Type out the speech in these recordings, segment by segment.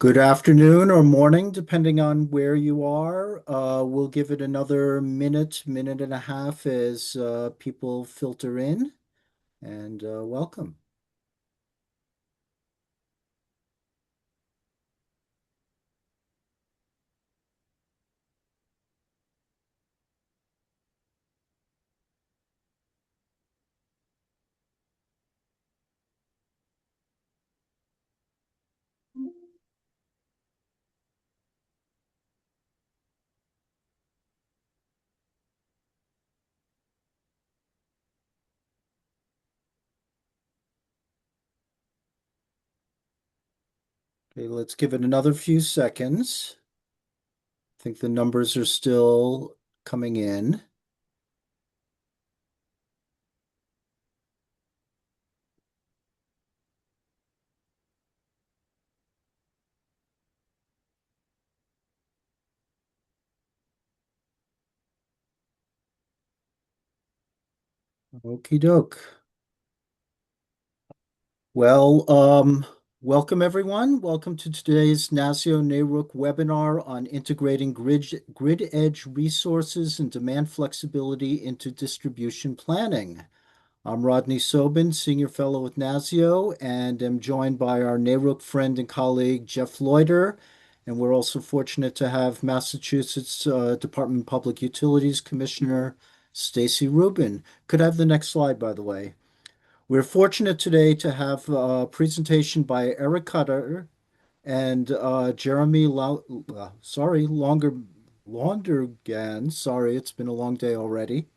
Good afternoon or morning, depending on where you are. We'll give it another minute, minute and a half as people filter in, and welcome. Okay, let's give it another few seconds. I think the numbers are still coming in. Okie doke. Well, welcome everyone. Welcome to today's NASEO NARUC webinar on integrating grid edge resources and demand flexibility into distribution planning. I'm Rodney Sobin, Senior Fellow with NASEO, and am joined by our NARUC friend and colleague, Jeff Loiter. And we're also fortunate to have Massachusetts Department of Public Utilities Commissioner Stacy Rubin. Could I have the next slide, by the way? We're fortunate today to have a presentation by Eric Cutter and Jeremy Laundergan. Sorry, it's been a long day already.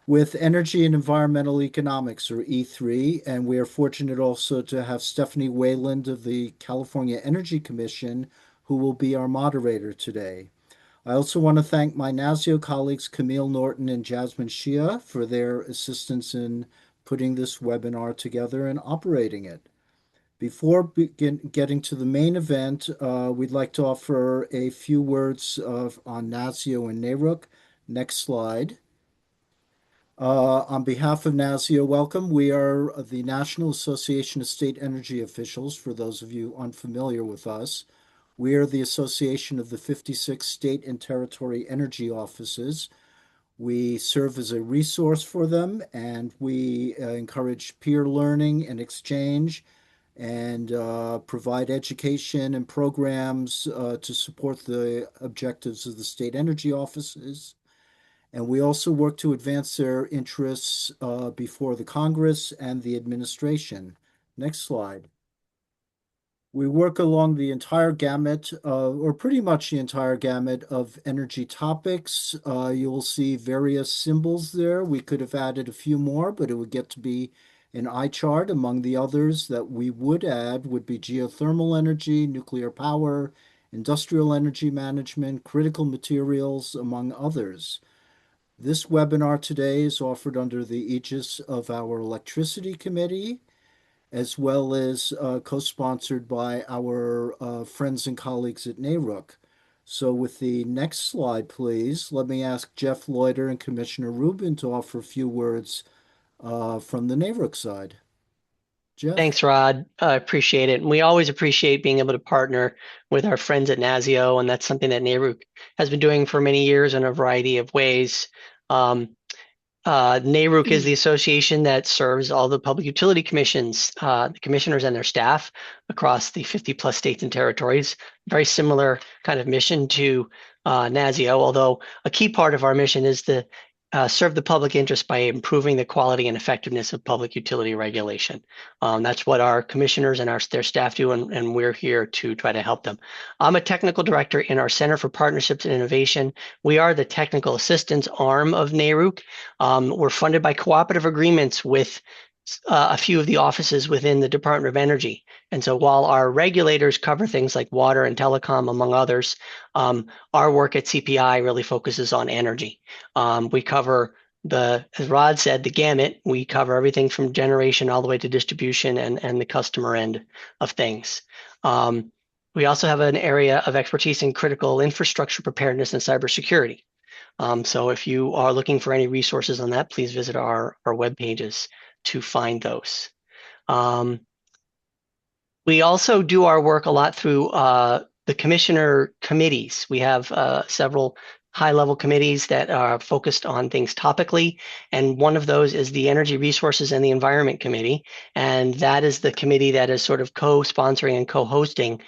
With Energy and Environmental Economics, or E3, and we are fortunate also to have Stephanie Wayland of the California Energy Commission, who will be our moderator today. I also want to thank my NASEO colleagues Camille Norton and Jasmine Shia for their assistance in putting this webinar together and operating it. Before getting to the main event, we'd like to offer a few words on NASEO and NARUC. Next slide. On behalf of NASEO, welcome. We are the National Association of State Energy Officials, for those of you unfamiliar with us. We are the association of the 56 state and territory energy offices. We serve as a resource for them, and we encourage peer learning and exchange and provide education and programs to support the objectives of the state energy offices. And we also work to advance their interests before the Congress and the administration. Next slide. We work along the entire gamut, or pretty much the entire gamut of energy topics. You'll see various symbols there. We could have added a few more, but it would get to be an eye chart. Among the others that we would add would be geothermal energy, nuclear power, industrial energy management, critical materials, among others. This webinar today is offered under the aegis of our Electricity Committee, as well as co-sponsored by our friends and colleagues at NARUC. So with the next slide, please, let me ask Jeff Loiter and Commissioner Rubin to offer a few words from the NARUC side. Jeff. Thanks, Rod. I appreciate it. And we always appreciate being able to partner with our friends at NASEO, and that's something that NARUC has been doing for many years in a variety of ways. NARUC is the association that serves all the public utility commissions, the commissioners and their staff across the 50 plus states and territories. Very similar kind of mission to NASEO, although a key part of our mission is to serve the public interest by improving the quality and effectiveness of public utility regulation. That's what our commissioners and their staff do, and we're here to try to help them. I'm a technical director in our Center for Partnerships and Innovation. We are the technical assistance arm of NARUC. We're funded by cooperative agreements with a few of the offices within the Department of Energy. And so while our regulators cover things like water and telecom, among others, our work at CPI really focuses on energy. We cover as Rod said, the gamut. We cover everything from generation all the way to distribution and the customer end of things. We also have an area of expertise in critical infrastructure preparedness and cybersecurity. So if you are looking for any resources on that, please visit our web pages to find those. We also do our work a lot through the commissioner committees. We have several high-level committees that are focused on things topically, and one of those is the Energy Resources and the Environment Committee, and that is the committee that is sort of co-sponsoring and co-hosting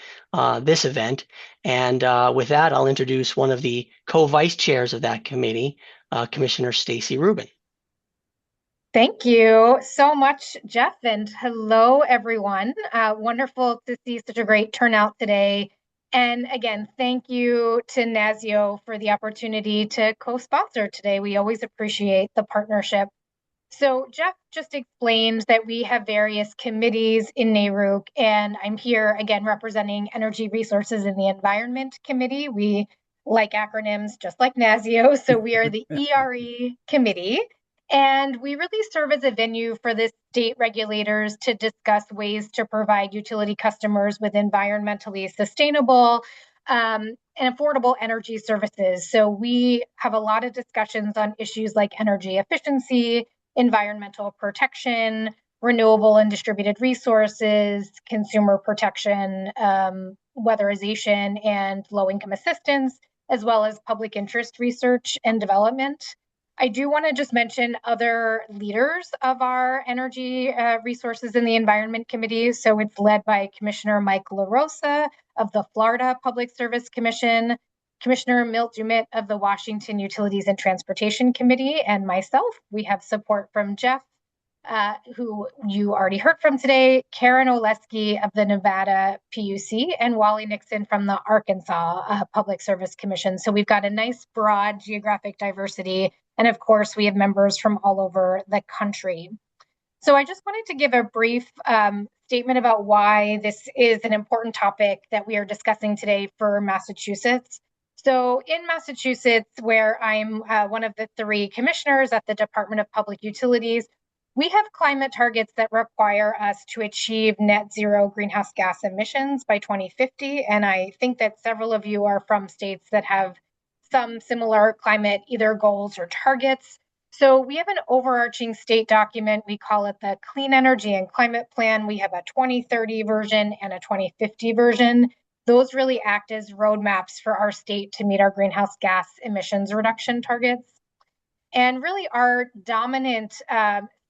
this event. And with that, I'll introduce one of the co-vice chairs of that committee, Commissioner Stacy Rubin. Thank you so much, Jeff, and hello, everyone. Wonderful to see such a great turnout today. And again, thank you to NASEO for the opportunity to co-sponsor today. We always appreciate the partnership. So Jeff just explained that we have various committees in NARUC, and I'm here again representing Energy Resources and the Environment Committee. We like acronyms just like NASEO, so we are the ERE Committee. And we really serve as a venue for the state regulators to discuss ways to provide utility customers with environmentally sustainable and affordable energy services. So we have a lot of discussions on issues like energy efficiency, environmental protection, renewable and distributed resources, consumer protection, weatherization, and low-income assistance, as well as public interest research and development. I do want to just mention other leaders of our Energy Resources and the Environment Committee. So it's led by Commissioner Mike LaRosa of the Florida Public Service Commission, Commissioner Milt Dumit of the Washington Utilities and Transportation Committee, and myself. We have support from Jeff, who you already heard from today, Karen Oleski of the Nevada PUC, and Wally Nixon from the Arkansas Public Service Commission. So we've got a nice broad geographic diversity. And of course, we have members from all over the country. So I just wanted to give a brief statement about why this is an important topic that we are discussing today for Massachusetts. So in Massachusetts, where I'm one of the 3 commissioners at the Department of Public Utilities, we have climate targets that require us to achieve net zero greenhouse gas emissions by 2050. And I think that several of you are from states that have some similar climate either goals or targets. So we have an overarching state document. We call it the Clean Energy and Climate Plan. We have a 2030 version and a 2050 version. Those really act as roadmaps for our state to meet our greenhouse gas emissions reduction targets. And really our dominant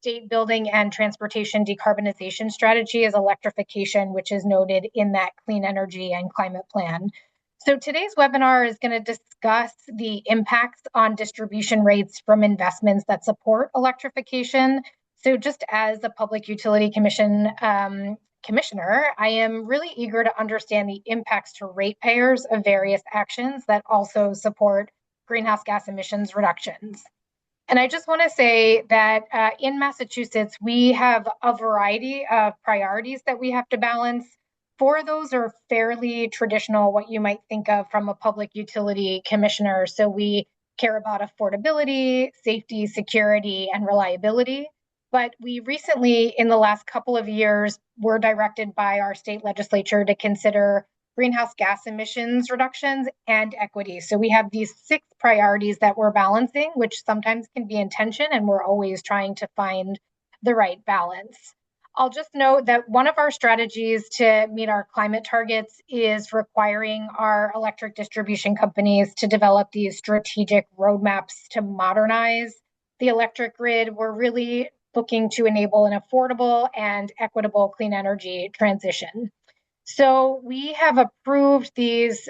state building and transportation decarbonization strategy is electrification, which is noted in that Clean Energy and Climate Plan. So today's webinar is going to discuss the impacts on distribution rates from investments that support electrification. So just as the Public Utility Commission commissioner, I am really eager to understand the impacts to ratepayers of various actions that also support greenhouse gas emissions reductions. And I just want to say that in Massachusetts, we have a variety of priorities that we have to balance. 4 of those are fairly traditional, what you might think of from a public utility commissioner. So we care about affordability, safety, security, and reliability. But we recently, in the last couple of years, were directed by our state legislature to consider greenhouse gas emissions reductions and equity. So we have these 6 priorities that we're balancing, which sometimes can be in tension, and we're always trying to find the right balance. I'll just note that one of our strategies to meet our climate targets is requiring our electric distribution companies to develop these strategic roadmaps to modernize the electric grid. We're really looking to enable an affordable and equitable clean energy transition. So we have approved these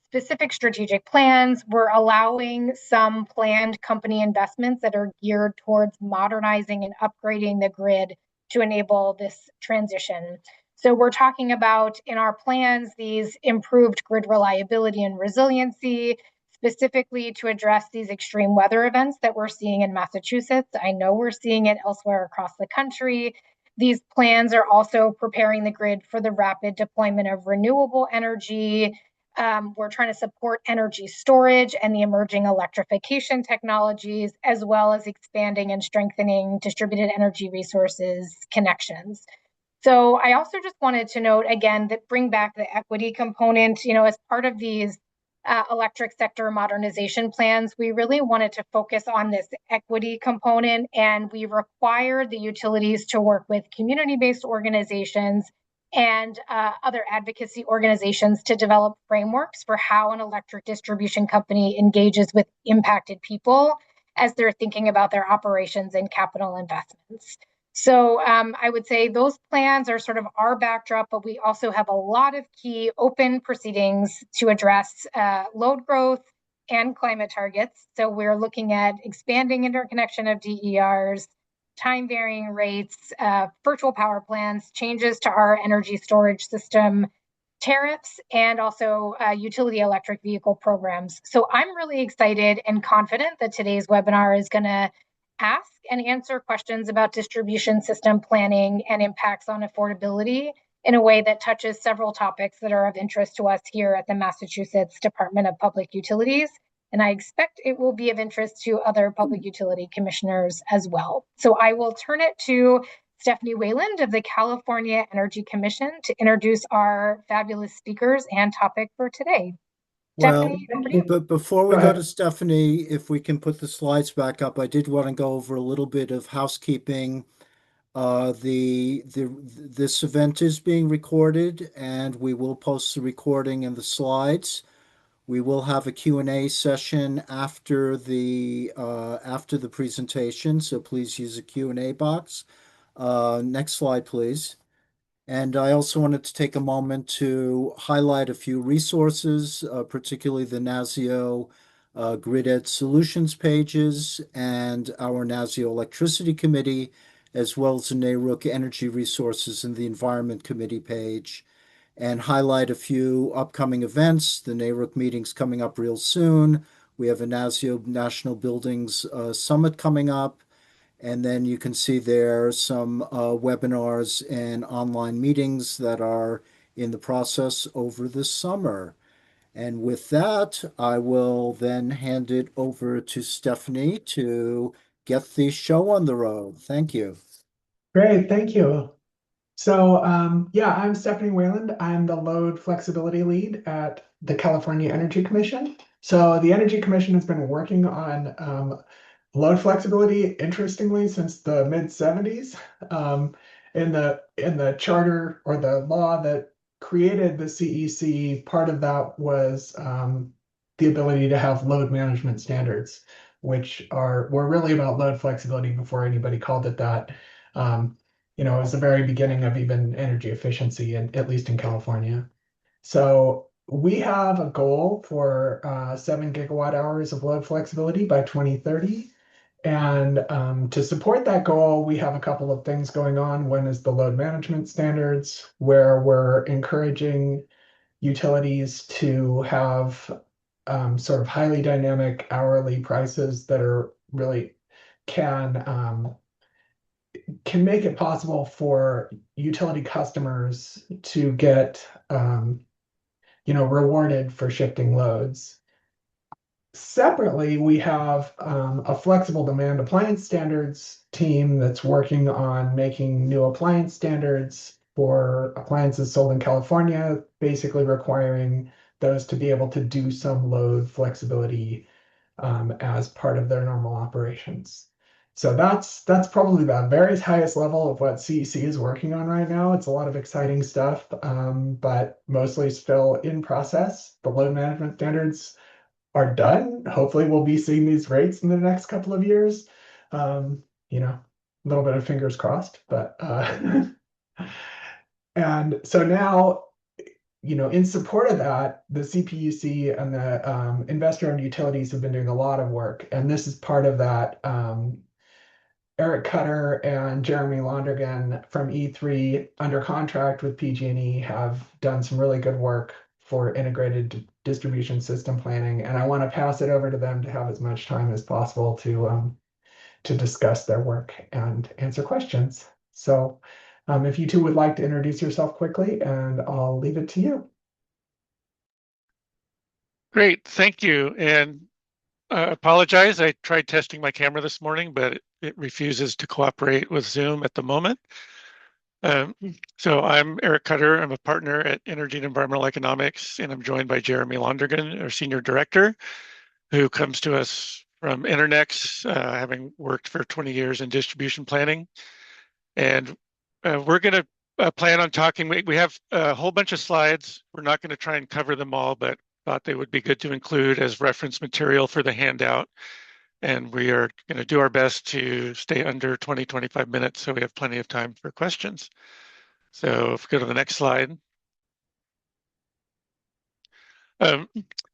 specific strategic plans. We're allowing some planned company investments that are geared towards modernizing and upgrading the grid to enable this transition. So we're talking about in our plans these improved grid reliability and resiliency, specifically to address these extreme weather events that we're seeing in Massachusetts. I know we're seeing it elsewhere across the country. These plans are also preparing the grid for the rapid deployment of renewable energy. We're trying to support energy storage and the emerging electrification technologies, as well as expanding and strengthening distributed energy resources connections. So I also just wanted to note again that bring back the equity component, as part of these electric sector modernization plans, we really wanted to focus on this equity component, and we required the utilities to work with community-based organizations and other advocacy organizations to develop frameworks for how an electric distribution company engages with impacted people as they're thinking about their operations and capital investments. So I would say those plans are sort of our backdrop, but we also have a lot of key open proceedings to address load growth and climate targets. So we're looking at expanding interconnection of DERs, time varying rates, virtual power plants, changes to our energy storage system tariffs, and also utility electric vehicle programs. So I'm really excited and confident that today's webinar is going to ask and answer questions about distribution system planning and impacts on affordability in a way that touches several topics that are of interest to us here at the Massachusetts Department of Public Utilities. And I expect it will be of interest to other public utility commissioners as well. So I will turn it to Stephanie Wayland of the California Energy Commission to introduce our fabulous speakers and topic for today. Well, Stephanie, but before we go to Stephanie, if we can put the slides back up, I did want to go over a little bit of housekeeping. This event is being recorded, and we will post the recording and the slides. We will have a Q&A session after the presentation, so please use the Q&A box. Next slide, please. And I also wanted to take a moment to highlight a few resources, particularly the NASEO Grid Edge Solutions pages and our NASEO Electricity Committee, as well as the NARUC Energy Resources and the Environment Committee page, and highlight a few upcoming events. The NARUC meeting's coming up real soon. We have a NASEO National Buildings Summit coming up. And then you can see there some webinars and online meetings that are in the process over the summer. And with that, I will then hand it over to Stephanie to get the show on the road. Thank you. Great, thank you. So yeah, I'm Stephanie Wayland. I'm the load flexibility lead at the California Energy Commission. So the Energy Commission has been working on load flexibility, interestingly, since the mid-70s. In the charter or the law that created the CEC, part of that was the ability to have load management standards, which were really about load flexibility before anybody called it that. It was the very beginning of even energy efficiency, at least in California. So we have a goal for 7 gigawatt hours of load flexibility by 2030. And to support that goal, we have a couple of things going on. One is the load management standards, where we're encouraging utilities to have sort of highly dynamic hourly prices that are really can make it possible for utility customers to get rewarded for shifting loads. Separately, we have a flexible demand appliance standards team that's working on making new appliance standards for appliances sold in California, basically requiring those to be able to do some load flexibility as part of their normal operations. So that's probably the very highest level of what CEC is working on right now. It's a lot of exciting stuff, but mostly still in process. The load management standards are done. Hopefully we'll be seeing these rates in the next couple of years. A little bit of fingers crossed, but and so now, in support of that, the CPUC and the investor-owned utilities have been doing a lot of work, and this is part of that. Eric Cutter and Jeremy Londergan from E3 under contract with PG&E have done some really good work for integrated distribution system planning, and I want to pass it over to them to have as much time as possible to discuss their work and answer questions. So if you two would like to introduce yourself quickly, and I'll leave it to you. Great, thank you. And apologize, I tried testing my camera this morning, but it refuses to cooperate with Zoom at the moment. So I'm Eric Cutter. I'm a partner at Energy and Environmental Economics, and I'm joined by Jeremy Londergan, our senior director, who comes to us from Internex, having worked for 20 years in distribution planning. And we're going to plan on talking. We have a whole bunch of slides. We're not going to try and cover them all, but thought they would be good to include as reference material for the handout. And we are going to do our best to stay under 25 minutes so we have plenty of time for questions. So if we go to the next slide. So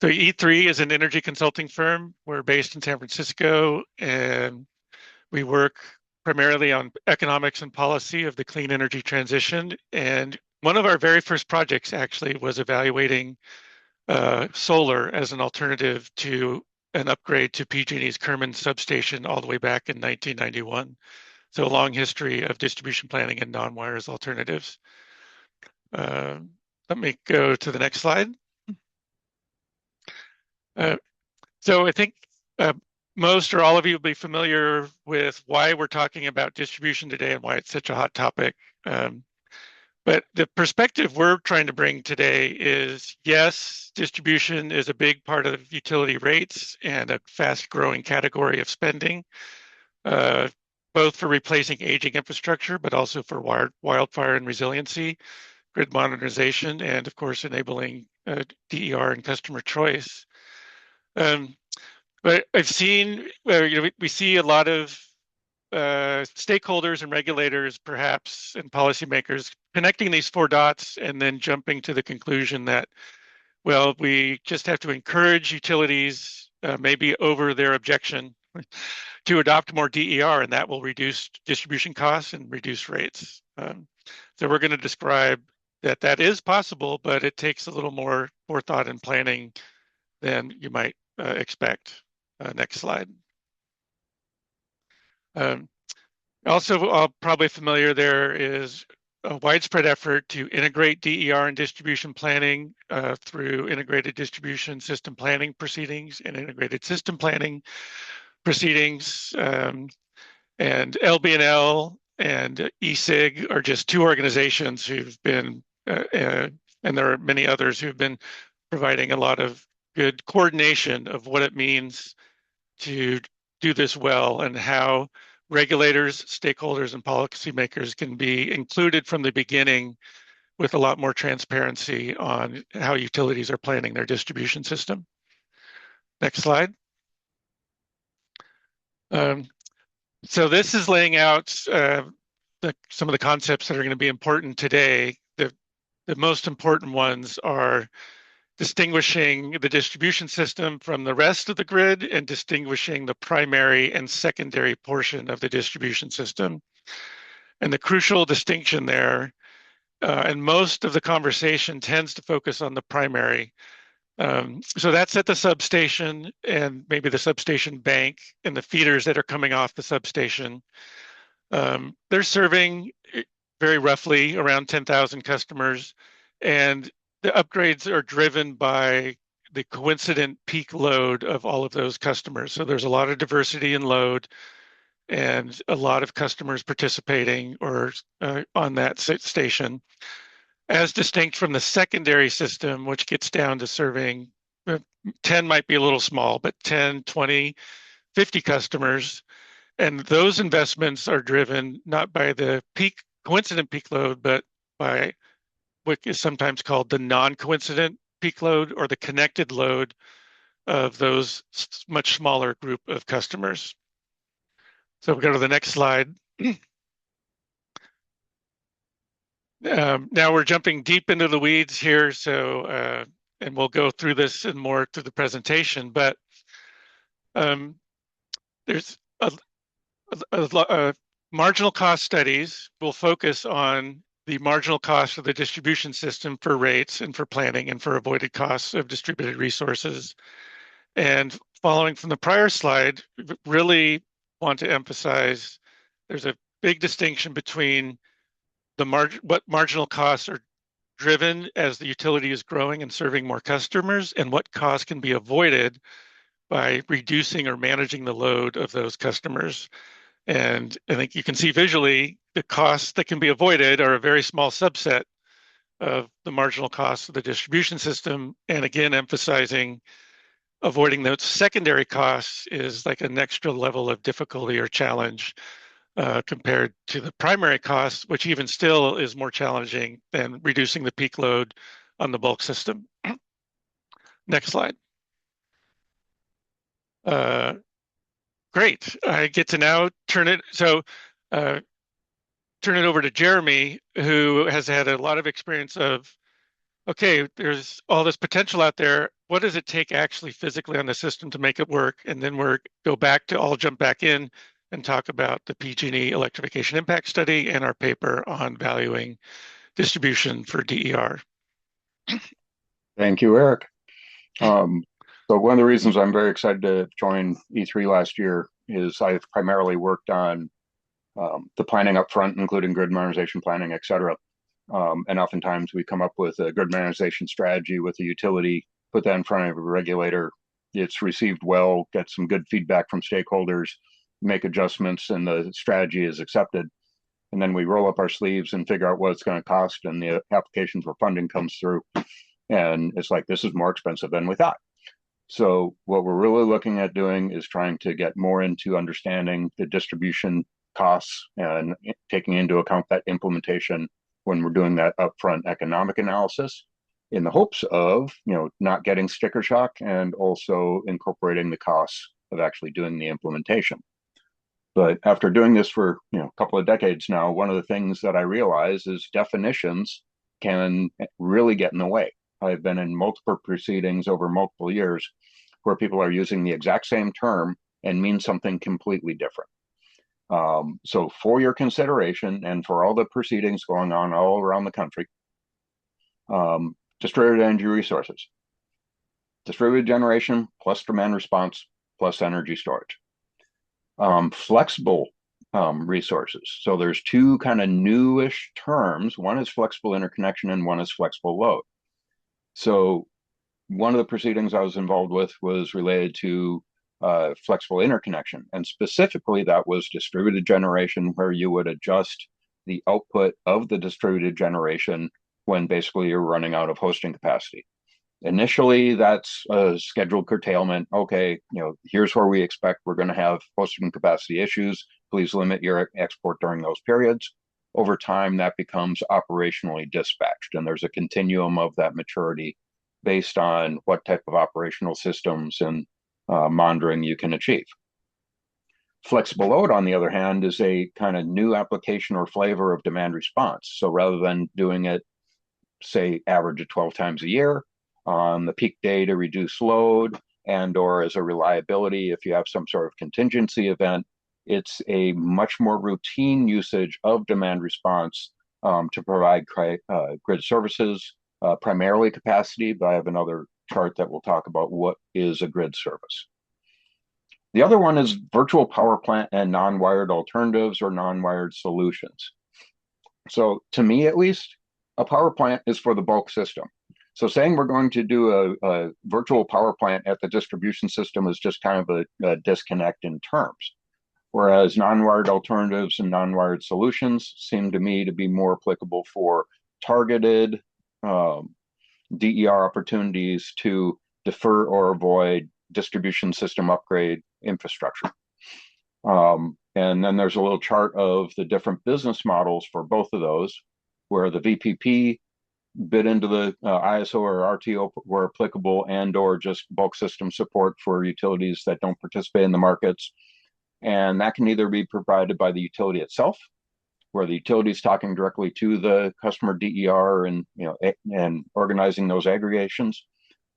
E3 is an energy consulting firm. We're based in San Francisco, and we work primarily on economics and policy of the clean energy transition. And one of our very first projects actually was evaluating solar as an alternative to an upgrade to PG&E's Kerman substation all the way back in 1991. So a long history of distribution planning and non-wires alternatives. Let me go to the next slide. So I think most or all of you will be familiar with why we're talking about distribution today and why it's such a hot topic. But the perspective we're trying to bring today is, yes, distribution is a big part of utility rates and a fast-growing category of spending, both for replacing aging infrastructure, but also for wildfire and resiliency, grid modernization, and of course, enabling DER and customer choice. But I've seen, we see a lot of stakeholders and regulators, perhaps, and policymakers connecting these four dots and then jumping to the conclusion that, well, we just have to encourage utilities, maybe over their objection, to adopt more DER, and that will reduce distribution costs and reduce rates. So we're going to describe that that is possible, but it takes a little more forethought and planning than you might expect. Next slide. Also, probably familiar, there is a widespread effort to integrate DER and distribution planning through integrated distribution system planning proceedings and integrated system planning proceedings. And LBNL and ESIG are just two organizations who've been, and there are many others who've been providing a lot of good coordination of what it means to do this well and how regulators, stakeholders, and policymakers can be included from the beginning with a lot more transparency on how utilities are planning their distribution system. Next slide. So this is laying out some of the concepts that are going to be important today. The most important ones are distinguishing the distribution system from the rest of the grid and distinguishing the primary and secondary portion of the distribution system. And the crucial distinction there, and most of the conversation tends to focus on the primary. So that's at the substation and maybe the substation bank and the feeders that are coming off the substation. They're serving very roughly around 10,000 customers, and the upgrades are driven by the coincident peak load of all of those customers. So there's a lot of diversity in load and a lot of customers participating or on that station, as distinct from the secondary system, which gets down to serving 10 might be a little small, but 10, 20, 50 customers. And those investments are driven not by the coincident peak load, but by what is sometimes called the non-coincident peak load or the connected load of those much smaller group of customers. So we'll go to the next slide. Now we're jumping deep into the weeds here, so and we'll go through this and more through the presentation, but there's a marginal cost studies will focus on the marginal cost of the distribution system for rates and for planning and for avoided costs of distributed resources. And following from the prior slide, really want to emphasize there's a big distinction between what marginal costs are driven as the utility is growing and serving more customers and what costs can be avoided by reducing or managing the load of those customers. And I think you can see visually the costs that can be avoided are a very small subset of the marginal costs of the distribution system. And again, emphasizing avoiding those secondary costs is like an extra level of difficulty or challenge compared to the primary cost, which even still is more challenging than reducing the peak load on the bulk system. Next slide. Great. I get to now turn it over to Jeremy, who has had a lot of experience of, okay, there's all this potential out there. What does it take actually physically on the system to make it work? And then I'll jump back in and talk about the PG&E Electrification Impact Study and our paper on valuing distribution for DER. Thank you, Eric. So one of the reasons I'm very excited to join E3 last year is I've primarily worked on the planning up front, including grid modernization planning, et cetera. And oftentimes we come up with a grid modernization strategy with a utility, put that in front of a regulator. It's received well, get some good feedback from stakeholders, make adjustments, and the strategy is accepted. And then we roll up our sleeves and figure out what it's going to cost, and the application for funding comes through. And it's like, this is more expensive than we thought. So what we're really looking at doing is trying to get more into understanding the distribution costs and taking into account that implementation when we're doing that upfront economic analysis, in the hopes of, not getting sticker shock and also incorporating the costs of actually doing the implementation. But after doing this for a couple of decades now, one of the things that I realize is definitions can really get in the way. I've been in multiple proceedings over multiple years where people are using the exact same term and mean something completely different. So for your consideration and for all the proceedings going on all around the country, distributed energy resources, distributed generation plus demand response plus energy storage. Flexible resources. So there's two kind of newish terms. One is flexible interconnection and one is flexible load. So one of the proceedings I was involved with was related to flexible interconnection. And specifically, that was distributed generation, where you would adjust the output of the distributed generation when basically you're running out of hosting capacity. Initially, that's a scheduled curtailment. Okay, here's where we expect we're going to have hosting capacity issues. Please limit your export during those periods. Over time, that becomes operationally dispatched, and there's a continuum of that maturity based on what type of operational systems and monitoring you can achieve. Flexible load, on the other hand, is a kind of new application or flavor of demand response. So rather than doing it, say, average of 12 times a year on the peak day to reduce load and or as a reliability if you have some sort of contingency event, it's a much more routine usage of demand response to provide grid services, primarily capacity, but I have another chart that will talk about what is a grid service. The other one is virtual power plant and non-wired alternatives or non-wired solutions. So to me, at least, a power plant is for the bulk system. So saying we're going to do a virtual power plant at the distribution system is just kind of a disconnect in terms. Whereas non-wired alternatives and non-wired solutions seem to me to be more applicable for targeted DER opportunities to defer or avoid distribution system upgrade infrastructure. And then there's a little chart of the different business models for both of those, where the VPP bid into the ISO or RTO were applicable, and or just bulk system support for utilities that don't participate in the markets. And that can either be provided by the utility itself, where the utility is talking directly to the customer DER and and organizing those aggregations,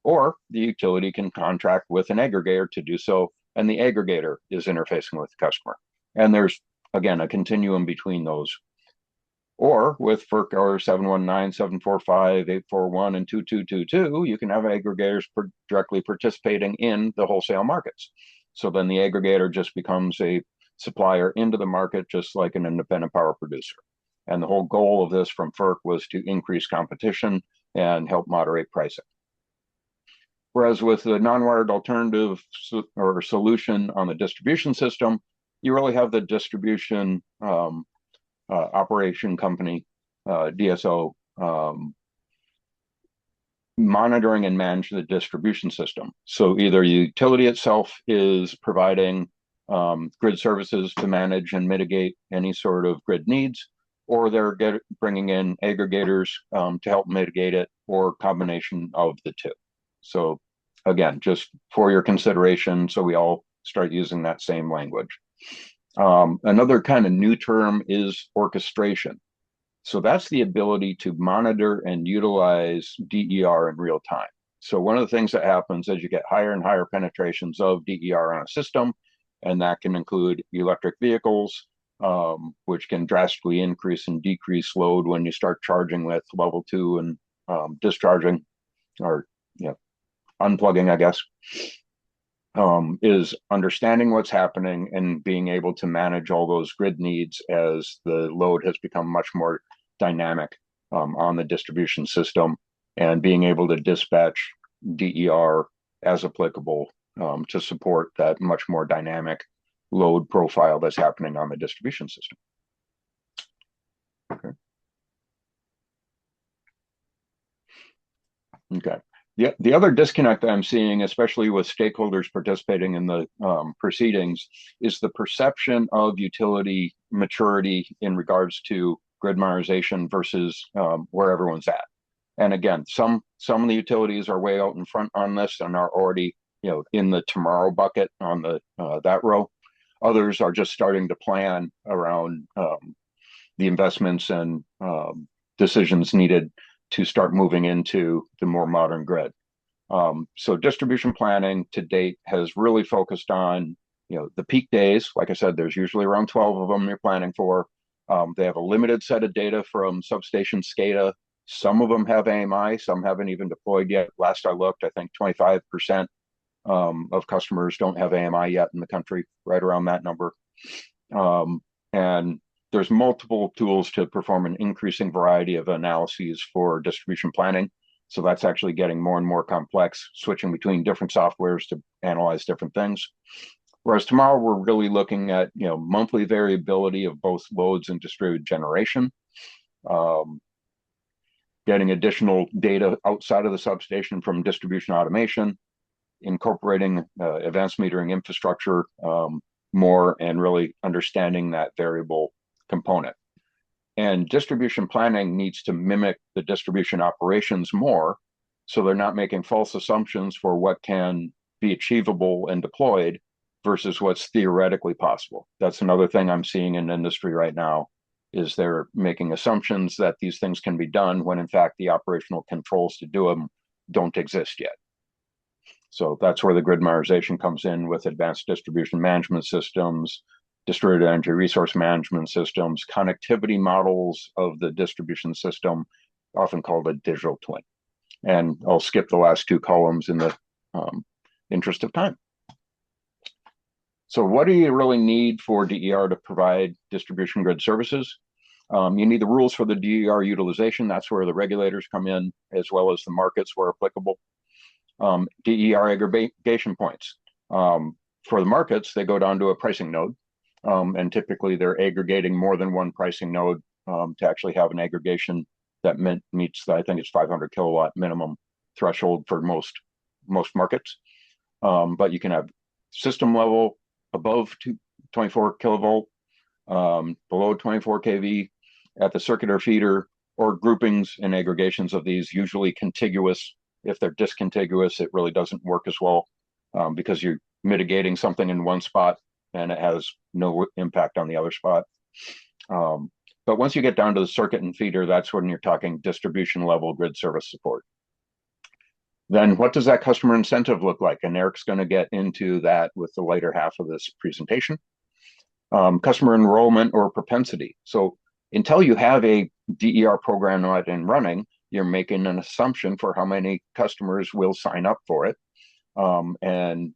or the utility can contract with an aggregator to do so, and the aggregator is interfacing with the customer. And there's, again, a continuum between those. Or with FERC Order 719, 745, 841, and 2222, you can have aggregators directly participating in the wholesale markets. So then the aggregator just becomes a supplier into the market, just like an independent power producer. And the whole goal of this from FERC was to increase competition and help moderate pricing. Whereas with the non-wired alternative or solution on the distribution system, you really have the distribution operation company, DSO, monitoring and manage the distribution system. So either the utility itself is providing grid services to manage and mitigate any sort of grid needs, or they're bringing in aggregators to help mitigate it, or a combination of the two. So again, just for your consideration, so we all start using that same language. Another kind of new term is orchestration. So that's the ability to monitor and utilize DER in real time. So one of the things that happens as you get higher and higher penetrations of DER on a system, and that can include electric vehicles, which can drastically increase and decrease load when you start charging with level 2 and discharging, or unplugging, I guess, is understanding what's happening and being able to manage all those grid needs as the load has become much more dynamic on the distribution system, and being able to dispatch DER as applicable to support that much more dynamic load profile that's happening on the distribution system. Okay. The other disconnect that I'm seeing, especially with stakeholders participating in the proceedings, is the perception of utility maturity in regards to grid modernization versus where everyone's at. And again, some of the utilities are way out in front on this and are already in the tomorrow bucket on the that row. Others are just starting to plan around the investments and decisions needed to start moving into the more modern grid. So distribution planning to date has really focused on the peak days. Like I said, there's usually around 12 of them you're planning for. They have a limited set of data from substation SCADA. Some of them have AMI, some haven't even deployed yet. Last I looked, I think 25% of customers don't have AMI yet in the country, right around that number. And there's multiple tools to perform an increasing variety of analyses for distribution planning. So that's actually getting more and more complex, switching between different softwares to analyze different things. Whereas tomorrow we're really looking at monthly variability of both loads and distributed generation, getting additional data outside of the substation from distribution automation, incorporating advanced metering infrastructure more, and really understanding that variable component. And distribution planning needs to mimic the distribution operations more, so they're not making false assumptions for what can be achievable and deployed versus what's theoretically possible. That's another thing I'm seeing in industry right now, is they're making assumptions that these things can be done when in fact the operational controls to do them don't exist yet. So that's where the grid modernization comes in, with advanced distribution management systems, distributed energy resource management systems, connectivity models of the distribution system, often called a digital twin. And I'll skip the last two columns in the interest of time. So what do you really need for DER to provide distribution grid services? You need the rules for the DER utilization. That's where the regulators come in, as well as the markets where applicable. DER aggregation points. For the markets, they go down to a pricing node. And typically they're aggregating more than one pricing node to actually have an aggregation that meets, I think it's 500 kilowatt minimum threshold for most markets. But you can have system level above 24 kilovolt, below 24 kV at the circuit or feeder, or groupings and aggregations of these, usually contiguous. If they're discontiguous, it really doesn't work as well because you're mitigating something in one spot and it has no impact on the other spot. But once you get down to the circuit and feeder, that's when you're talking distribution level grid service support. Then what does that customer incentive look like? And Eric's going to get into that with the later half of this presentation. Customer enrollment or propensity. So until you have a DER program out and running, you're making an assumption for how many customers will sign up for it. And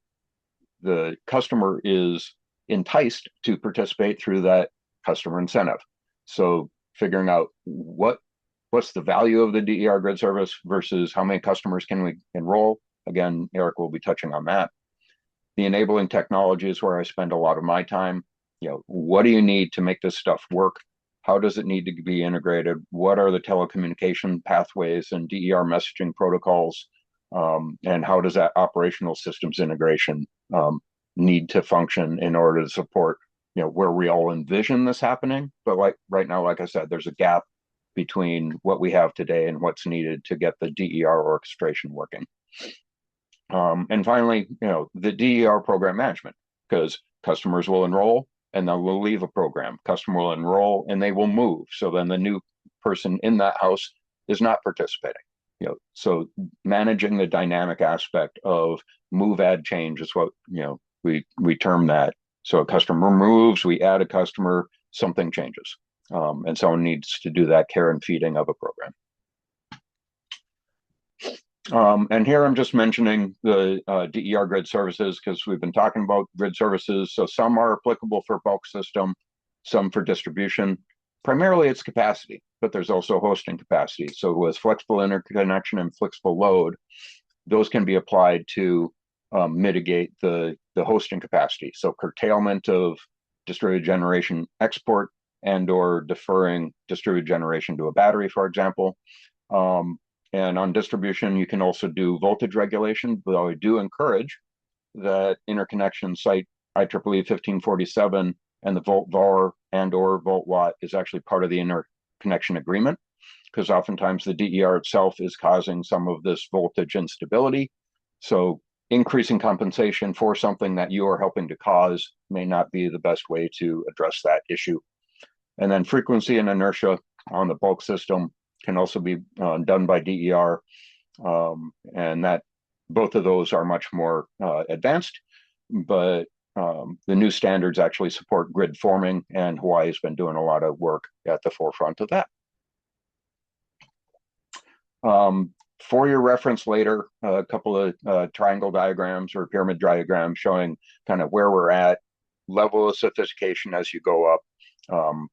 the customer is enticed to participate through that customer incentive. So figuring out what's the value of the DER grid service versus how many customers can we enroll. Again, Eric will be touching on that. The enabling technology is where I spend a lot of my time. What do you need to make this stuff work? How does it need to be integrated? What are the telecommunication pathways and DER messaging protocols? And how does that operational systems integration need to function in order to support, where we all envision this happening. But like right now, like I said, there's a gap between what we have today and what's needed to get the DER orchestration working. And finally, the DER program management, because customers will enroll and then we'll leave a program. Customer will enroll and they will move. So then the new person in that house is not participating. So managing the dynamic aspect of move, add, change is what we term that. So a customer moves, we add a customer, something changes, and someone needs to do that care and feeding of a program. And here I'm just mentioning the DER grid services because we've been talking about grid services. So some are applicable for bulk system, some for distribution. Primarily it's capacity, but there's also hosting capacity. So with flexible interconnection and flexible load, those can be applied to mitigate the hosting capacity. So curtailment of distributed generation export and or deferring distributed generation to a battery, for example. And on distribution, you can also do voltage regulation, though I do encourage that interconnection site IEEE 1547 and the volt var and or volt watt is actually part of the interconnection agreement, because oftentimes the DER itself is causing some of this voltage instability. So increasing compensation for something that you are helping to cause may not be the best way to address that issue. And then frequency and inertia on the bulk system can also be done by DER, and that both of those are much more advanced, but the new standards actually support grid forming, and Hawaii has been doing a lot of work at the forefront of that. For your reference later, a couple of triangle diagrams or pyramid diagrams showing kind of where we're at, level of sophistication as you go up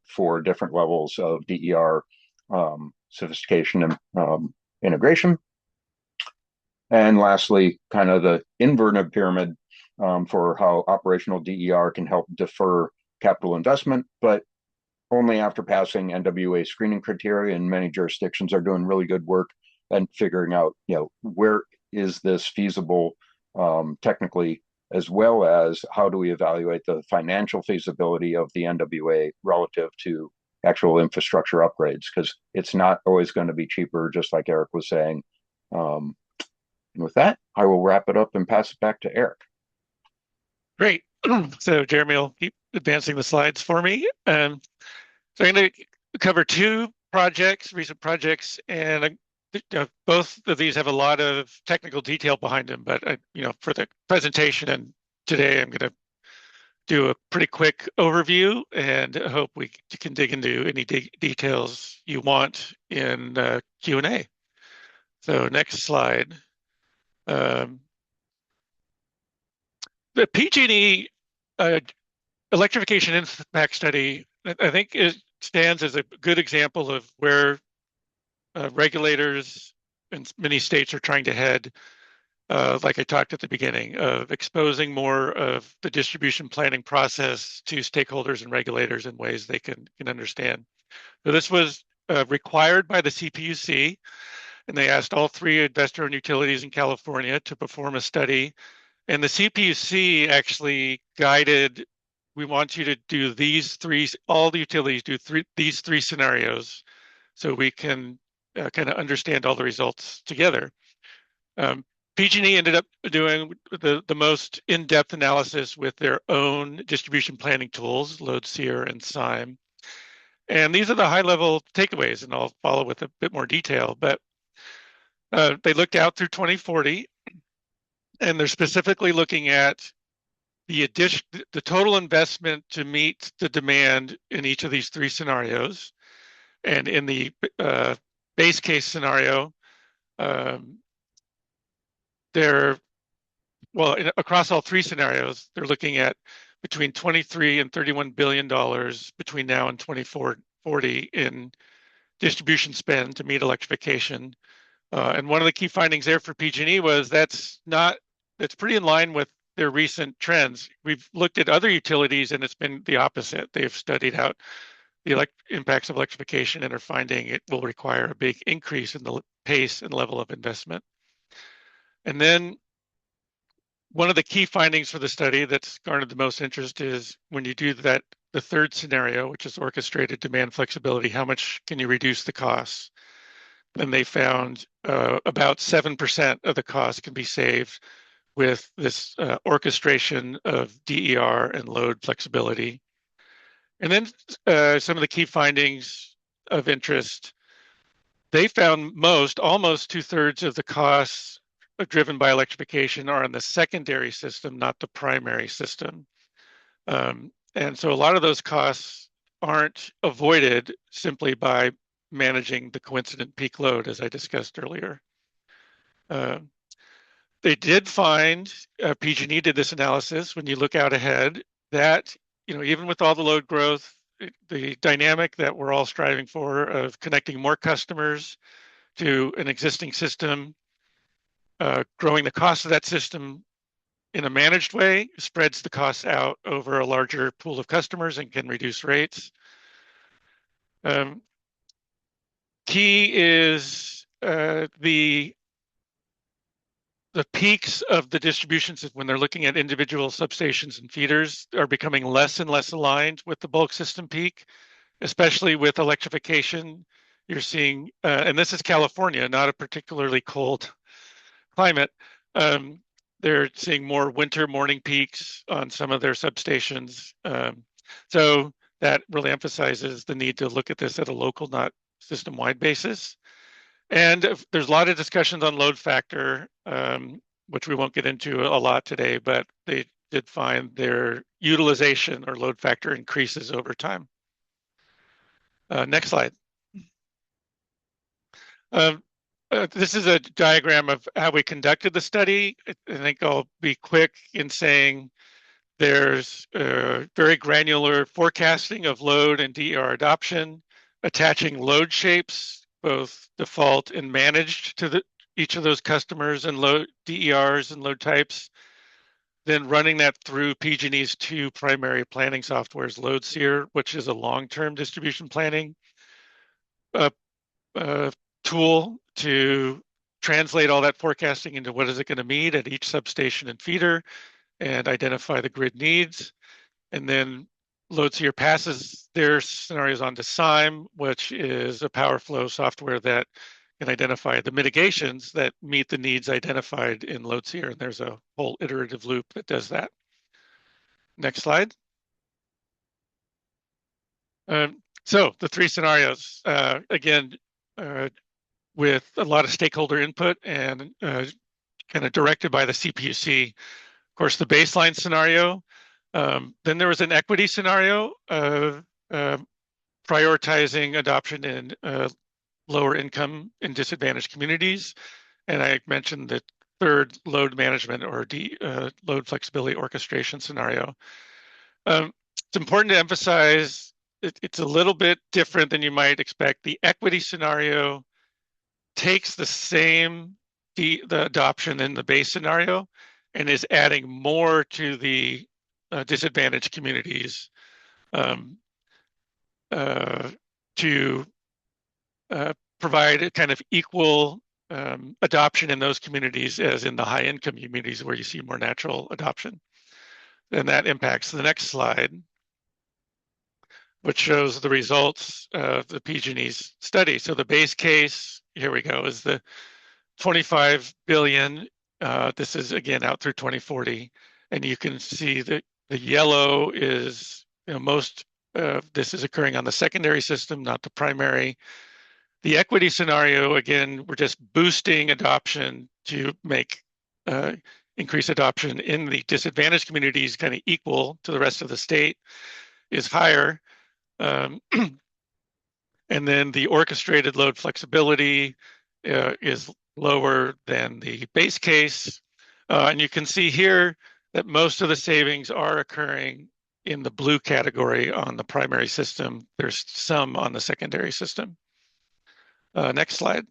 for different levels of DER sophistication and integration. And lastly, kind of the inverted pyramid for how operational DER can help defer capital investment, but only after passing NWA screening criteria, and many jurisdictions are doing really good work and figuring out, where is this feasible technically, as well as how do we evaluate the financial feasibility of the NWA relative to actual infrastructure upgrades, because it's not always going to be cheaper, just like Eric was saying. And with that, I will wrap it up and pass it back to Eric. Great. So Jeremy will keep advancing the slides for me. So I'm going to cover two projects, recent projects, and both of these have a lot of technical detail behind them. But for the presentation and today, I'm going to do a pretty quick overview, and I hope we can dig into any details you want in Q&A. So next slide. The PG&E Electrification Impact Study, I think, stands as a good example of where regulators in many states are trying to head, like I talked at the beginning, of exposing more of the distribution planning process to stakeholders and regulators in ways they can understand. So this was required by the CPUC, and they asked all three investor-owned utilities in California to perform a study. And the CPUC actually guided, we want you to do these three, all the utilities do these three scenarios so we can kind of understand all the results together. PG&E ended up doing the most in-depth analysis with their own distribution planning tools, LoadSeer and SIME. And these are the high-level takeaways, and I'll follow with a bit more detail. But they looked out through 2040, and they're specifically looking at the total investment to meet the demand in each of these three scenarios. And in the base case scenario, across all three scenarios, they're looking at between $23 and $31 billion between now and 2040 in distribution spend to meet electrification. And one of the key findings there for PG&E was that's pretty in line with their recent trends. We've looked at other utilities and it's been the opposite. They've studied out the impacts of electrification and are finding it will require a big increase in the pace and level of investment. And then one of the key findings for the study that's garnered the most interest is when you do that, the third scenario, which is orchestrated demand flexibility, how much can you reduce the costs? And they found about 7% of the cost can be saved with this orchestration of DER and load flexibility. And then some of the key findings of interest, they found almost 2/3 of the costs driven by electrification are on the secondary system, not the primary system. And so a lot of those costs aren't avoided simply by managing the coincident peak load, as I discussed earlier. They did find, PG&E did this analysis, when you look out ahead, that even with all the load growth, the dynamic that we're all striving for of connecting more customers to an existing system, growing the cost of that system in a managed way spreads the costs out over a larger pool of customers and can reduce rates. Key is the peaks of the distributions when they're looking at individual substations and feeders are becoming less and less aligned with the bulk system peak, especially with electrification. You're seeing, and this is California, not a particularly cold climate. They're seeing more winter morning peaks on some of their substations. So that really emphasizes the need to look at this at a local, not system-wide basis. And there's a lot of discussions on load factor, which we won't get into a lot today, but they did find their utilization or load factor increases over time. Next slide. This is a diagram of how we conducted the study. I think I'll be quick in saying there's very granular forecasting of load and DER adoption, attaching load shapes, both default and managed, to each of those customers and load DERs and load types, then running that through PG&E's two primary planning softwares, LoadSeer, which is a long-term distribution planning tool to translate all that forecasting into what is it going to mean at each substation and feeder and identify the grid needs. And then LoadSeer passes their scenarios on to SIME, which is a power flow software that can identify the mitigations that meet the needs identified in LoadSeer. And there's a whole iterative loop that does that. Next slide. So the three scenarios, again, with a lot of stakeholder input and kind of directed by the CPUC. Of course, the baseline scenario. Then there was an equity scenario of prioritizing adoption in lower income and disadvantaged communities. And I mentioned the third load management or load flexibility orchestration scenario. It's important to emphasize it's a little bit different than you might expect. The equity scenario takes the same the adoption in the base scenario and is adding more to the disadvantaged communities to provide a kind of equal adoption in those communities as in the high income communities where you see more natural adoption. And that impacts the next slide, which shows the results of the PG&E's study. So the base case, here we go, is the 25 billion. This is again out through 2040. And you can see that the yellow is, most of this is occurring on the secondary system, not the primary. The equity scenario, again, we're just boosting adoption to make increase adoption in the disadvantaged communities kind of equal to the rest of the state, is higher. And then the orchestrated load flexibility is lower than the base case. And you can see here that most of the savings are occurring in the blue category on the primary system. There's some on the secondary system. Next slide.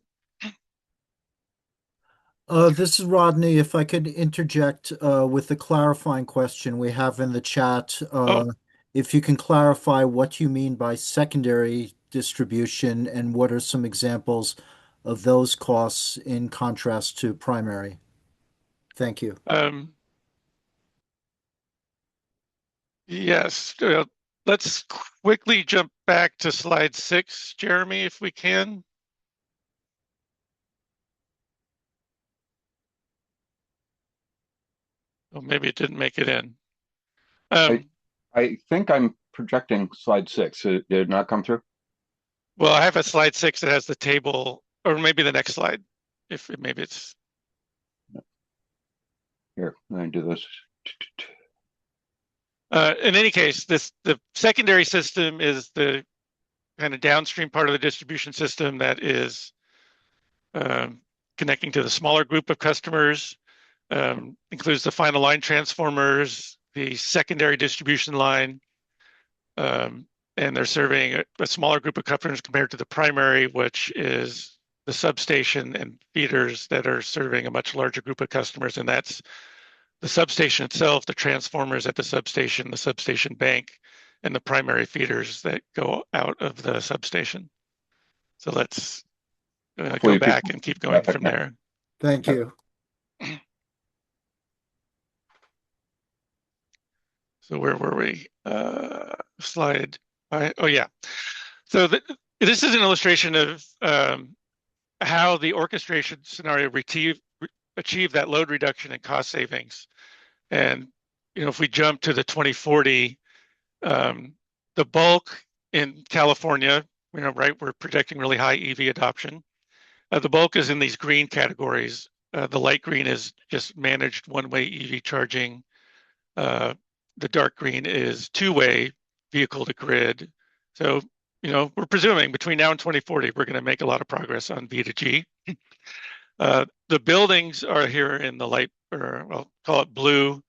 This is Rodney. If I could interject with the clarifying question we have in the chat. If you can clarify what you mean by secondary distribution and what are some examples of those costs in contrast to primary. Thank you. Yes. Let's quickly jump back to slide 6, Jeremy, if we can. Oh, maybe it didn't make it in. I think I'm projecting slide 6. Did it not come through? Well, I have a slide 6 that has the table, or maybe the next slide. Maybe it's Here, let me do this. in any case, the secondary system is the kind of downstream part of the distribution system that is connecting to the smaller group of customers. Includes the final line transformers, the secondary distribution line, and they're serving a smaller group of customers compared to the primary, which is the substation and feeders that are serving a much larger group of customers. And that's the substation itself, the transformers at the substation bank, and the primary feeders that go out of the substation. So let's go back and keep going from there. Thank you. So where were we? Slide. Oh, yeah. So this is an illustration of how the orchestration scenario achieve that load reduction and cost savings. And if we jump to the 2040, the bulk in California, right, we're projecting really high EV adoption. The bulk is in these green categories. The light green is just managed one-way EV charging. The dark green is two-way vehicle to grid. So, we're presuming between now and 2040, we're going to make a lot of progress on V to G. The buildings are here in the light, or I'll call it blue,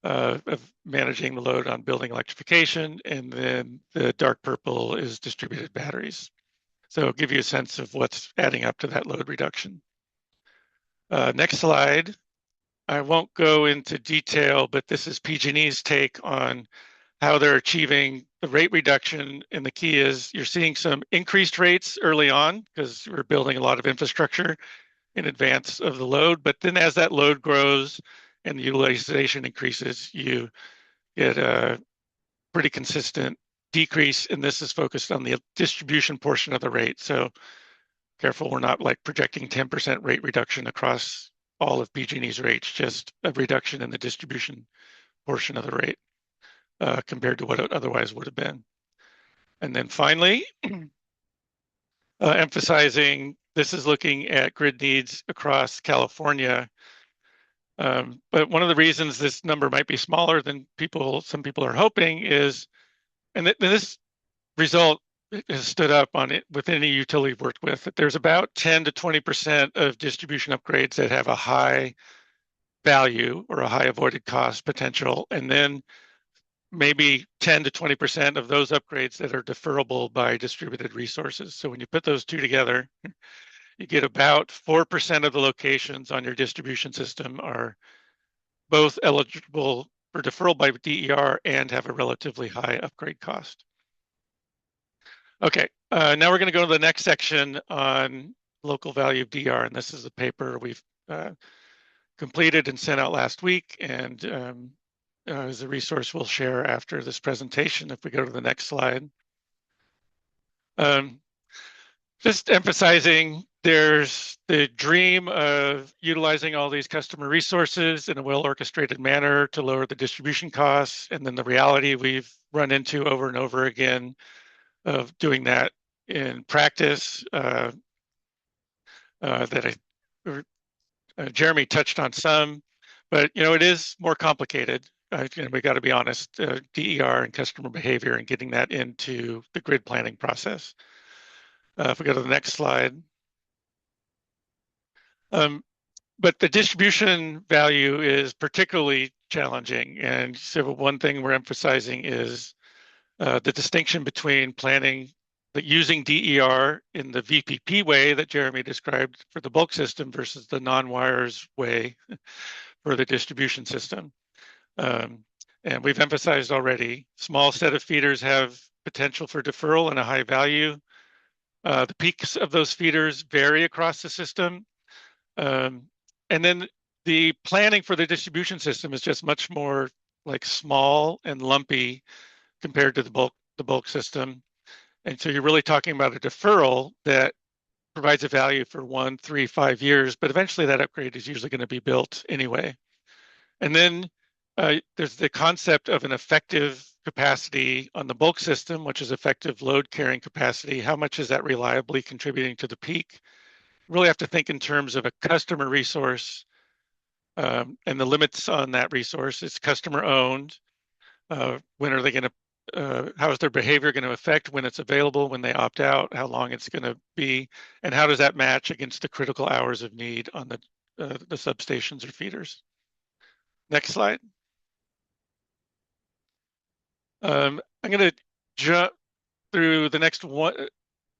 of managing the load on building electrification, and then the dark purple is distributed batteries. So it'll give you a sense of what's adding up to that load reduction. Next slide. I won't go into detail, but this is PG&E's take on how they're achieving the rate reduction. And the key is you're seeing some increased rates early on because we're building a lot of infrastructure in advance of the load. But then as that load grows and the utilization increases, you get a pretty consistent decrease. And this is focused on the distribution portion of the rate. So careful, we're not like projecting 10% rate reduction across all of PG&E's rates, just a reduction in the distribution portion of the rate compared to what it otherwise would have been. And then finally, emphasizing this is looking at grid needs across California. But one of the reasons this number might be smaller than some people are hoping is, and this result has stood up on it with any utility we've worked with, that there's about 10 to 20% of distribution upgrades that have a high value or a high avoided cost potential, and then maybe 10 to 20% of those upgrades that are deferrable by distributed resources. So when you put those two together, you get about 4% of the locations on your distribution system are both eligible for deferral by DER and have a relatively high upgrade cost. Okay, now we're going to go to the next section on local value of DR, and this is a paper we've completed and sent out last week, and is a resource we'll share after this presentation. If we go to the next slide. Just emphasizing there's the dream of utilizing all these customer resources in a well-orchestrated manner to lower the distribution costs, and then the reality we've run into over and over again of doing that in practice Jeremy touched on some, but it is more complicated. We got to be honest, DER and customer behavior and getting that into the grid planning process. If we go to the next slide. But the distribution value is particularly challenging. And so one thing we're emphasizing is the distinction between planning, using DER in the VPP way that Jeremy described for the bulk system versus the non-wires way for the distribution system. And we've emphasized already, small set of feeders have potential for deferral and a high value. The peaks of those feeders vary across the system. And then the planning for the distribution system is just much more like small and lumpy compared to the bulk system. And so you're really talking about a deferral that provides a value for 1, 3, 5 years, but eventually that upgrade is usually going to be built anyway. And then there's the concept of an effective capacity on the bulk system, which is effective load carrying capacity. How much is that reliably contributing to the peak? You really have to think in terms of a customer resource, and the limits on that resource. It's customer owned. When are they going to, how is their behavior going to affect when it's available, when they opt out, how long it's going to be, and how does that match against the critical hours of need on the substations or feeders? Next slide. I'm going to jump through the next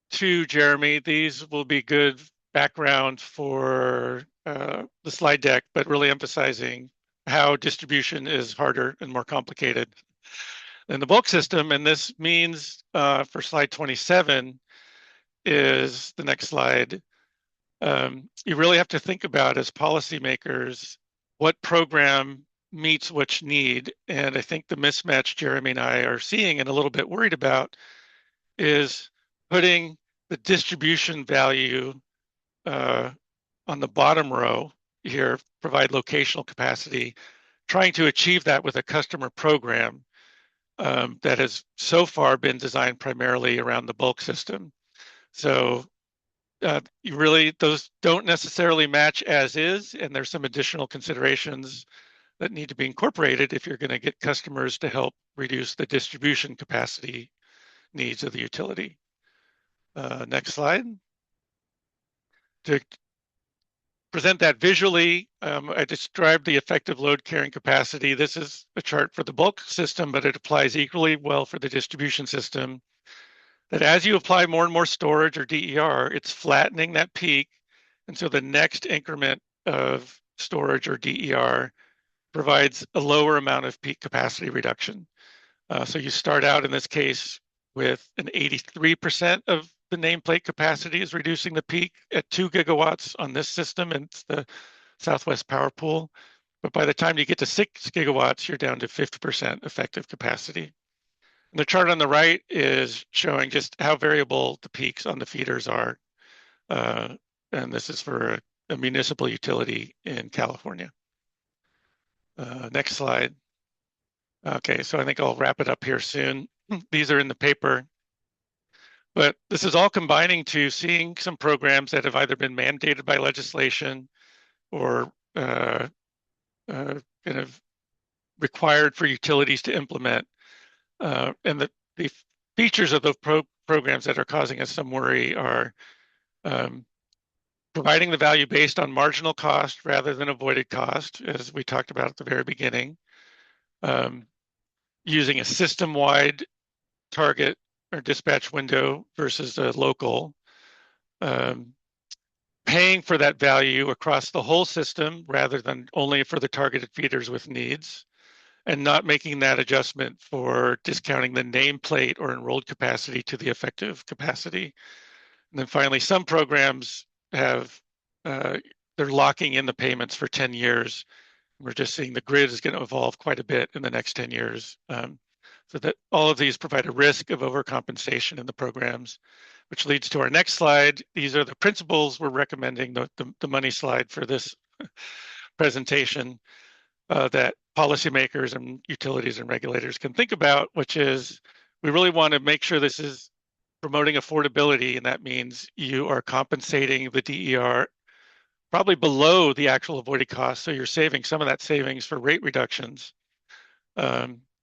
two, Jeremy. These will be good background for the slide deck, but really emphasizing how distribution is harder and more complicated than the bulk system. And this means for slide 27 is the next slide. You really have to think about, as policymakers, what program meets which need. And I think the mismatch Jeremy and I are seeing and a little bit worried about is putting the distribution value on the bottom row here, provide locational capacity, trying to achieve that with a customer program that has so far been designed primarily around the bulk system. So you really, those don't necessarily match as is, and there's some additional considerations that need to be incorporated if you're going to get customers to help reduce the distribution capacity needs of the utility. Next slide. To present that visually, I described the effective load carrying capacity. This is a chart for the bulk system, but it applies equally well for the distribution system. That as you apply more and more storage or DER, it's flattening that peak. And so the next increment of storage or DER provides a lower amount of peak capacity reduction. So you start out in this case with an 83% of the nameplate capacity is reducing the peak at 2 gigawatts on this system, and it's the Southwest Power Pool. But by the time you get to 6 gigawatts, you're down to 50% effective capacity. And the chart on the right is showing just how variable the peaks on the feeders are. And this is for a municipal utility in California. Next slide. Okay, so I think I'll wrap it up here soon. These are in the paper. But this is all combining to seeing some programs that have either been mandated by legislation or kind of required for utilities to implement. And the features of those programs that are causing us some worry are providing the value based on marginal cost rather than avoided cost, as we talked about at the very beginning. Using a system-wide target or dispatch window versus a local. Paying for that value across the whole system rather than only for the targeted feeders with needs, and not making that adjustment for discounting the nameplate or enrolled capacity to the effective capacity. And then finally, some programs have, they're locking in the payments for 10 years. We're just seeing the grid is going to evolve quite a bit in the next 10 years. So that all of these provide a risk of overcompensation in the programs, which leads to our next slide. These are the principles we're recommending, the money slide for this presentation, that policymakers and utilities and regulators can think about, which is we really want to make sure this is promoting affordability, and that means you are compensating the DER probably below the actual avoided cost, so you're saving some of that savings for rate reductions,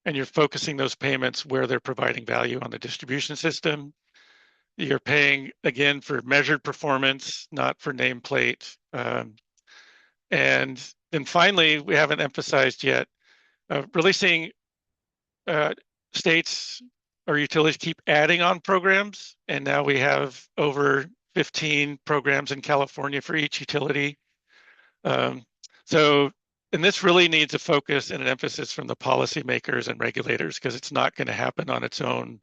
and you're focusing those payments where they're providing value on the distribution system. You're paying, again, for measured performance, not for nameplate. And then finally, we haven't emphasized yet, really seeing states or utilities keep adding on programs. And now we have over 15 programs in California for each utility. And this really needs a focus and an emphasis from the policymakers and regulators, because it's not going to happen on its own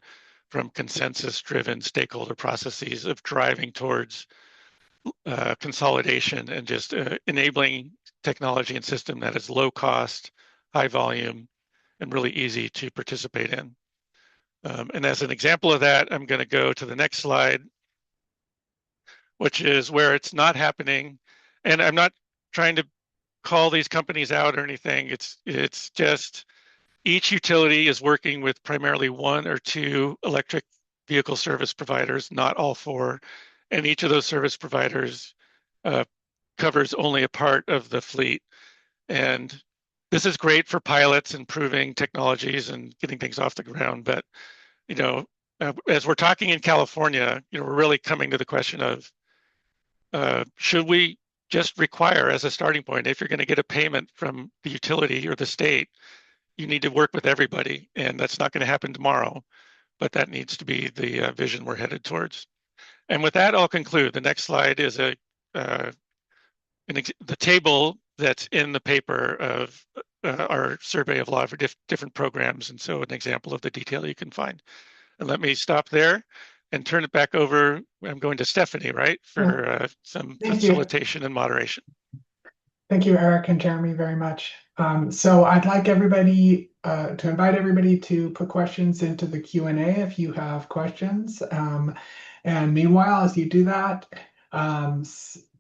from consensus-driven stakeholder processes of driving towards consolidation and just enabling technology and system that is low cost, high volume, and really easy to participate in. And as an example of that, I'm going to go to the next slide, which is where it's not happening. And I'm not trying to call these companies out or anything. It's just each utility is working with primarily one or two electric vehicle service providers, not all four. And each of those service providers covers only a part of the fleet. And this is great for pilots and proving technologies and getting things off the ground. But, as we're talking in California, we're really coming to the question of, should we just require as a starting point, if you're going to get a payment from the utility or the state, you need to work with everybody, and that's not going to happen tomorrow, but that needs to be the vision we're headed towards. And with that, I'll conclude. The next slide is the table that's in the paper of our survey of law for different programs, and so an example of the detail you can find. And let me stop there and turn it back over. I'm going to Stephanie, right, for some facilitation and moderation. Thank you, Eric and Jeremy, very much. So I'd like everybody to invite everybody to put questions into the Q&A if you have questions. And meanwhile, as you do that,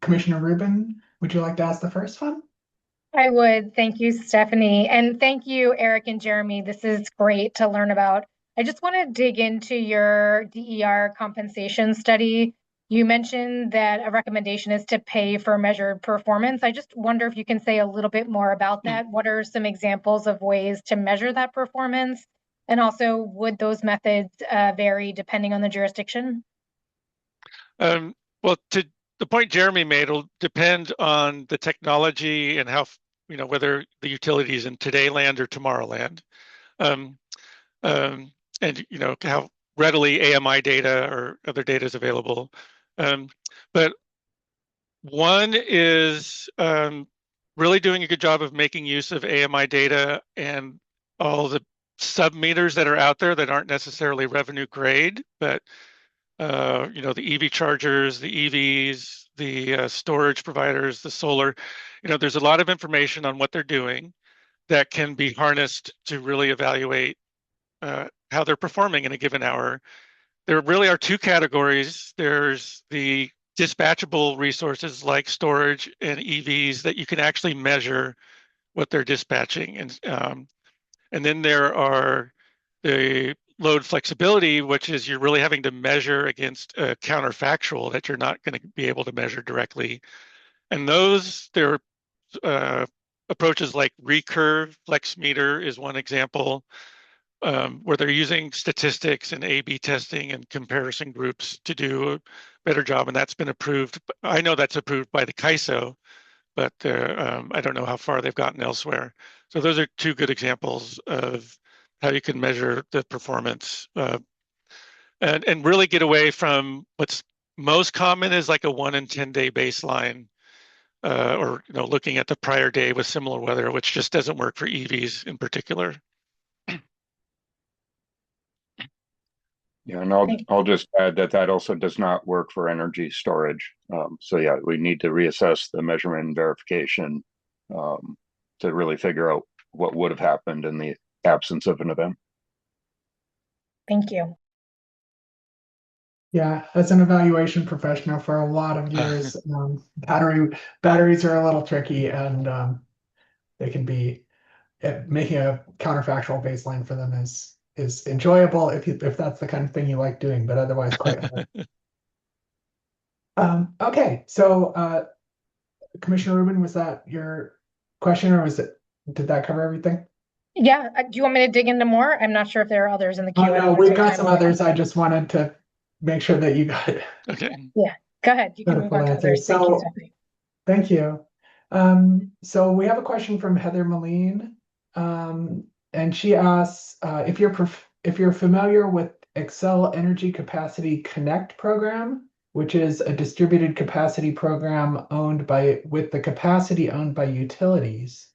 Commissioner Rubin, would you like to ask the first one? I would. Thank you, Stephanie. And thank you, Eric and Jeremy. This is great to learn about. I just want to dig into your DER compensation study. You mentioned that a recommendation is to pay for measured performance. I just wonder if you can say a little bit more about that. What are some examples of ways to measure that performance? And also, would those methods vary depending on the jurisdiction? Well, to the point Jeremy made, it'll depend on the technology and how, whether the utility is in today land or tomorrow land. And how readily AMI data or other data is available. But one is really doing a good job of making use of AMI data and all the sub-meters that are out there that aren't necessarily revenue grade, but the EV chargers, the EVs, the storage providers, the solar, there's a lot of information on what they're doing that can be harnessed to really evaluate how they're performing in a given hour. There really are two categories. There's the dispatchable resources like storage and EVs that you can actually measure what they're dispatching. And then there are the load flexibility, which is you're really having to measure against a counterfactual that you're not going to be able to measure directly. And there are approaches like recurve flex meter is one example, where they're using statistics and A/B testing and comparison groups to do a better job, and that's been approved. I know that's approved by the CAISO, but I don't know how far they've gotten elsewhere. So those are two good examples of how you can measure the performance and really get away from what's most common is like a 1 in 10 day baseline, or looking at the prior day with similar weather, which just doesn't work for EVs in particular. Yeah, and I'll just add that also does not work for energy storage. So yeah, we need to reassess the measurement and verification to really figure out what would have happened in the absence of an event. Thank you. Yeah, as an evaluation professional for a lot of years, batteries are a little tricky, and they can be making a counterfactual baseline for them is enjoyable if that's the kind of thing you like doing, but otherwise quite hard. Okay, so Commissioner Rubin, was that your question, or did that cover everything? Yeah. Do you want me to dig into more? I'm not sure if there are others in the queue. No, we've got some others. I just wanted to make sure that you got it. Okay. Yeah, go ahead. You can move on to others. Thank you, Stephanie. Thank you. So we have a question from Heather Moline, and she asks if you're familiar with Xcel Energy Capacity Connect program, which is a distributed capacity program with the capacity owned by utilities.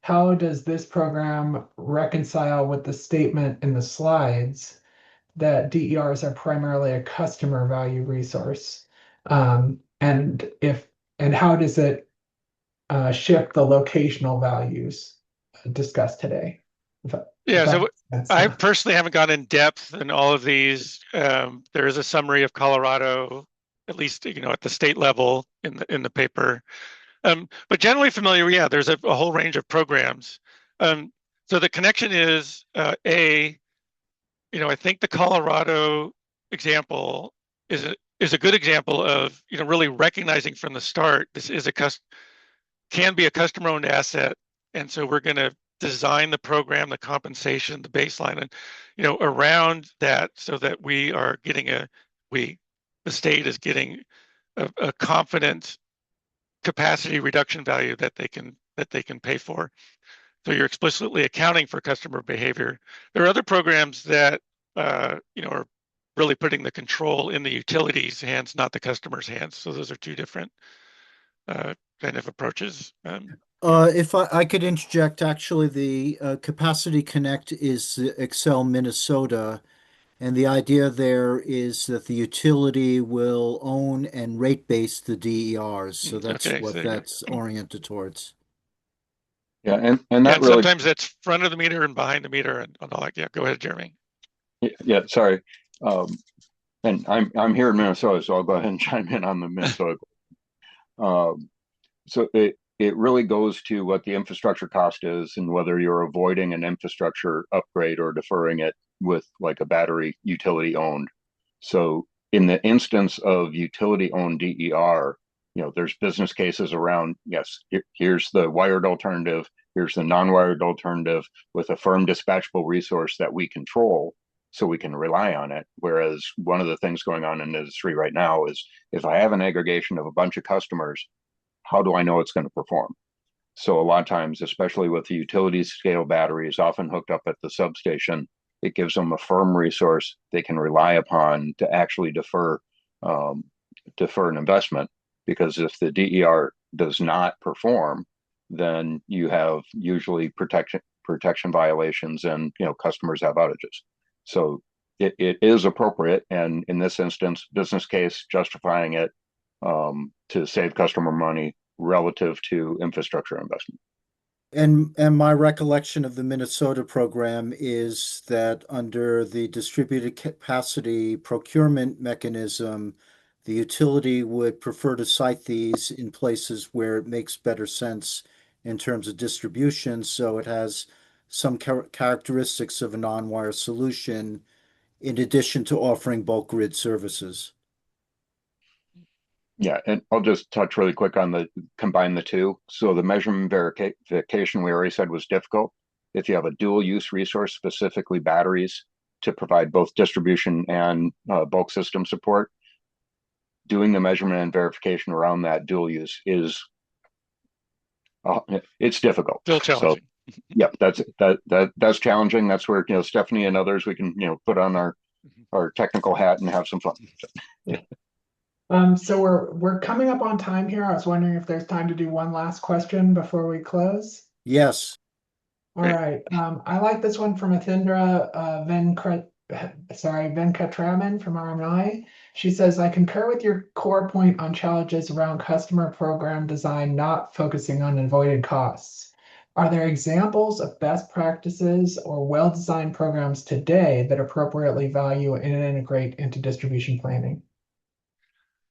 How does this program reconcile with the statement in the slides that DERs are primarily a customer value resource? And how does it shift the locational values discussed today? Yeah, so I Yeah. personally haven't gone in depth in all of these. There is a summary of Colorado, at least at the state level in the paper. But generally familiar, yeah, there's a whole range of programs. So the connection is I think the Colorado example is a good example of really recognizing from the start this is can be a customer-owned asset, and so we're going to design the program, the compensation, the baseline, and around that, so that the state is getting a confident capacity reduction value that they can pay for. So you're explicitly accounting for customer behavior. There are other programs that are really putting the control in the utilities' hands, not the customer's hands. So those are two different kind of approaches. If I could interject, actually, the Capacity Connect is Excel Minnesota, and the idea there is that the utility will own and rate base the DERs. So that's Okay, what so that's oriented towards. Yeah, and that and really, sometimes that's front of the meter and behind the meter and all that. Yeah, go ahead, Jeremy. yeah, sorry. Um, and I'm here in Minnesota, so I'll go ahead and chime in on the Minnesota. Um, so it really goes to what the infrastructure cost is and whether you're avoiding an infrastructure upgrade or deferring it with like a battery utility owned. So in the instance of utility owned DER, there's business cases around, yes, here's the wired alternative, here's the non-wired alternative with a firm dispatchable resource that we control so we can rely on it. Whereas one of the things going on in the industry right now is if I have an aggregation of a bunch of customers, how do I know it's going to perform? So a lot of times, especially with the utility scale batteries often hooked up at the substation, it gives them a firm resource they can rely upon to actually defer an investment. Because if the DER does not perform, then you have usually protection violations, and customers have outages. So it is appropriate, and in this instance, business case justifying it to save customer money relative to infrastructure investment. And my recollection of the Minnesota program is that under the distributed capacity procurement mechanism, the utility would prefer to site these in places where it makes better sense in terms of distribution. So it has some characteristics of a non-wire solution in addition to offering bulk grid services. Yeah, and I'll just touch really quick on combine the two. So the measurement verification we already said was difficult. If you have a dual use resource, specifically batteries, to provide both distribution and bulk system support, doing the measurement and verification around that dual use is it's difficult. Still challenging. So yeah, that's challenging. That's where Stephanie and others we can put on our technical hat and have some fun. Yeah. So we're coming up on time here. I was wondering if there's time to do one last question before we close. Yes. All right. I like this one from Athindra Venkatraman from RMI. She says, I concur with your core point on challenges around customer program design not focusing on avoided costs. Are there examples of best practices or well-designed programs today that appropriately value and integrate into distribution planning?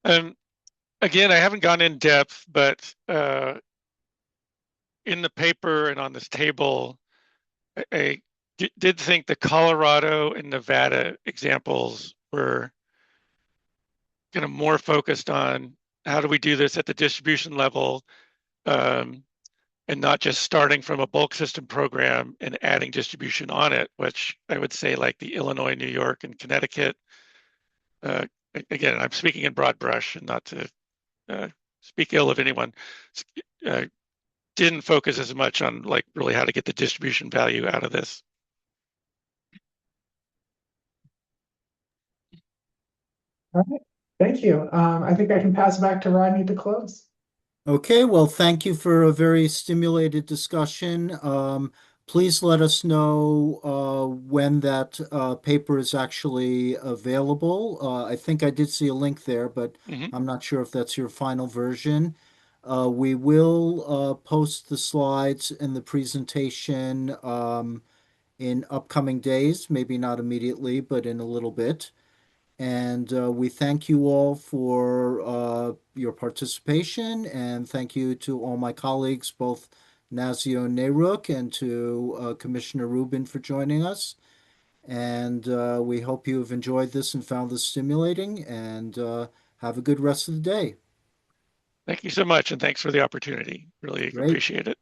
Again, I haven't gone in depth, but in the paper and on this table, I did think the Colorado and Nevada examples were kind of more focused on how do we do this at the distribution level, and not just starting from a bulk system program and adding distribution on it, which I would say like the Illinois, New York, and Connecticut. Again, I'm speaking in broad brush and not to speak ill of anyone, didn't focus as much on like really how to get the distribution value out of this. All right. Thank you. I think I can pass it back to Rodney to close. Okay, well, thank you for a very stimulated discussion. Please let us know when that paper is actually available. I think I did see a link there, but I'm not sure if that's your final version. We will post the slides and the presentation in upcoming days, maybe not immediately, but in a little bit. And we thank you all for your participation, and thank you to all my colleagues, both NASEO and NARUC, and to Commissioner Rubin for joining us. And we hope you have enjoyed this and found this stimulating, and have a good rest of the day. Thank you so much, and thanks for the opportunity. Really Great. appreciate it.